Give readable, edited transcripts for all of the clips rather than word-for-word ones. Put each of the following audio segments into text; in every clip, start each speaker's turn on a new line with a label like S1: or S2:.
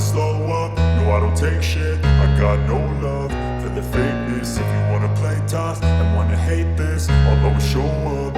S1: slow up, no I don't take shit. I got no love for the fakeness. If you wanna play tough and wanna hate this, I'll always show up.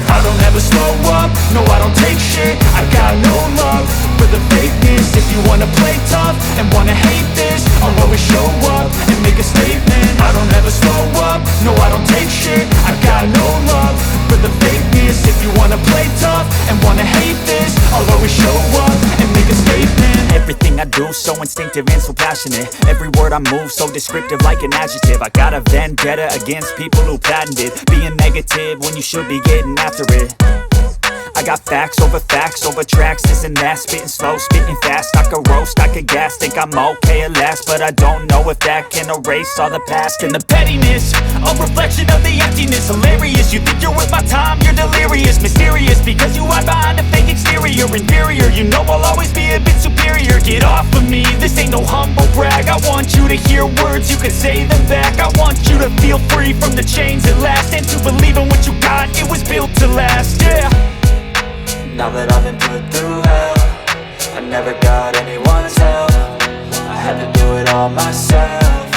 S1: I don't ever slow up, no I don't take shit. I got no love for the fakeness. If you wanna play tough and wanna hate this, I'll always show up and make a statement. I don't ever slow up, no I don't take shit. I got no love for the fakeness. If you wanna play tough and wanna hate this, I'll always show up and make a statement.
S2: Everything I do so instinctive and so passionate. Every word I move so descriptive like an adjective. I got a vendetta against people who patented being negative when you should be getting after it. I got facts over tracks, this and that. Spitting slow, spitting fast. I could roast, I could gas. Think I'm okay at last, but I don't know if that can erase all the past. And the pettiness, a reflection of the emptiness. Hilarious, you think you're worth my time, you're delirious. Mysterious, because you hide behind a fake exterior. Inferior, you know I'll always be a bit superior. Get off of me, this ain't no humble brag. I want you to hear words, you can say them back. I want you to feel free from the chains at last, and to believe in what you got, it was built to last, yeah.
S3: Now that I've been put through hell, I never got anyone's help. I had to do it all myself.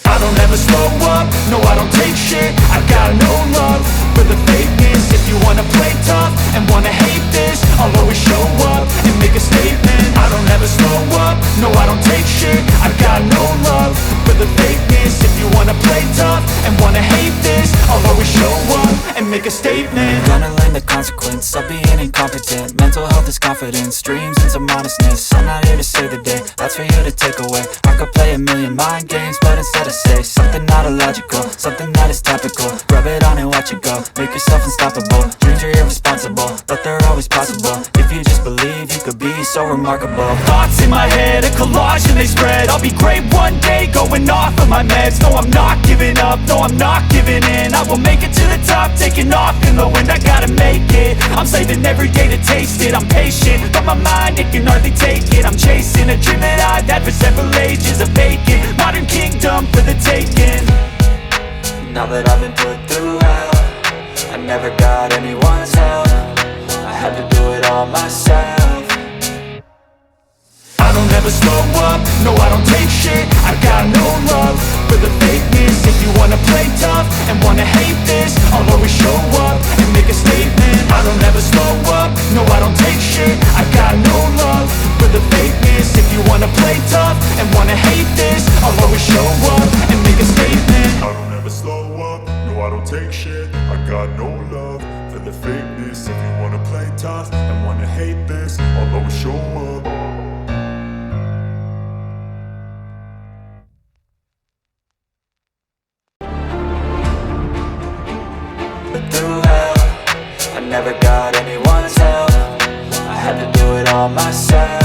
S1: I don't ever slow up, no I don't take shit. I got no love for the fakeness. If you wanna play tough and wanna hate this, I'll always show up and make a statement. I don't ever slow up, no I don't take shit. I got no love for the fakeness. If you wanna play tough and wanna hate this, I'll always show up and make a statement.
S3: Gonna learn the consequence of being incompetent. Mental health is confidence, dreams and some honestness. I'm not here to save the day, that's for you to take away. I could play a million mind games, but instead I say something not illogical, something that is topical. Rub it on and watch it go, make yourself unstoppable. Dreams are irresponsible, but they're always possible. If you just believe, you could be so remarkable.
S2: Thoughts in my head, a collage and they spread. I'll be great one day, going off of my meds. No, I'm not giving up, no, I'm not giving in. I will make it to the top, taking off in the wind. I gotta make it, I'm saving every day to taste it. I'm patient, but my mind, it can hardly take it. I'm chasing a dream that I've had for several ages. A vacant, modern kingdom for the taking.
S3: Now that I've been put through hell, I never got anyone's help. I had to do it all myself.
S1: I don't ever slow up, no I don't take shit. I got no love for the fakeness. If you wanna play tough and wanna hate this, I'll always show up and make a statement. I don't ever slow up, no I don't take shit. I got no love for the fakeness. If you wanna play tough and wanna hate this, I'll always show up and make a statement. I don't ever slow up, no I don't take shit. I got no love for the fakeness. If you wanna play tough and wanna hate this, I'll always show up.
S3: Through hell, I never got anyone's help. I had to do it all myself.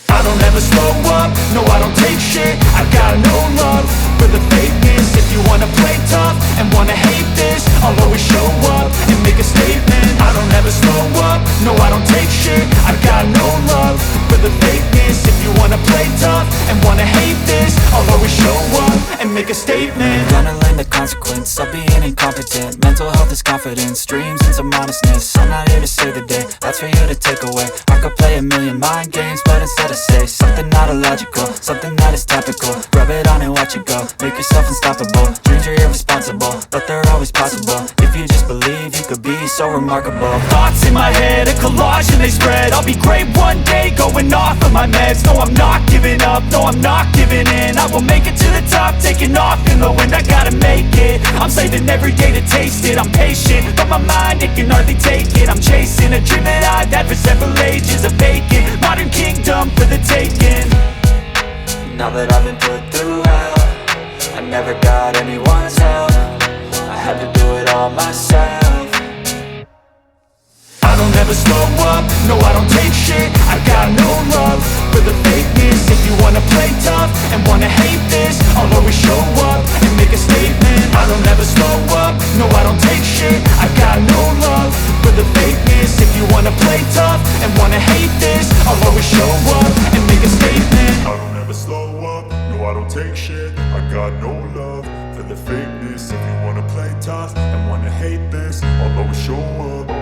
S1: I don't ever slow up, no I don't take shit. I got no love for the fakeness. If you wanna play tough and wanna hate this, I'll always show up and make a statement. I don't ever slow up, no I don't take shit. I got no love for the fakeness. If you wanna play tough and wanna hate this, I'll always show up and make a statement.
S3: Gonna learn the consequence of being incompetent. Mental health is confidence, dreams and some honestness. I'm not here to save the day, that's for you to take away. I could play a million mind games, but instead I say something not illogical, something that is topical. Rub it on and watch it go, make yourself unstoppable. Dreams are irresponsible, but they're always possible. If you just believe, you could be so remarkable.
S2: Thoughts in my head, a collage and they spread. I'll be great one day, going off of my meds. No, I'm not giving up, no, I'm not giving in. I will make it to the top, taking off in the wind. I gotta make it, I'm saving every day to taste it. I'm patient, but my mind, it can hardly take it. I'm chasing a dream that I've had for several ages. A vacant, modern kingdom for the taking.
S3: Now that I've been put through hell, I never got anyone's help. I had to do it all myself.
S1: I don't ever slow up, no I don't take shit. I got no love for the fakeness. If you wanna play tough and wanna hate this, I'll always show up and make a statement. I don't ever slow up, no I don't take shit. I got no love for the fakeness. If you wanna play tough and wanna hate this, I'll always show up and make a statement. I don't ever slow up, no I don't take shit. I got no love for the fakeness. If you wanna play tough and wanna hate this, I'll always show up.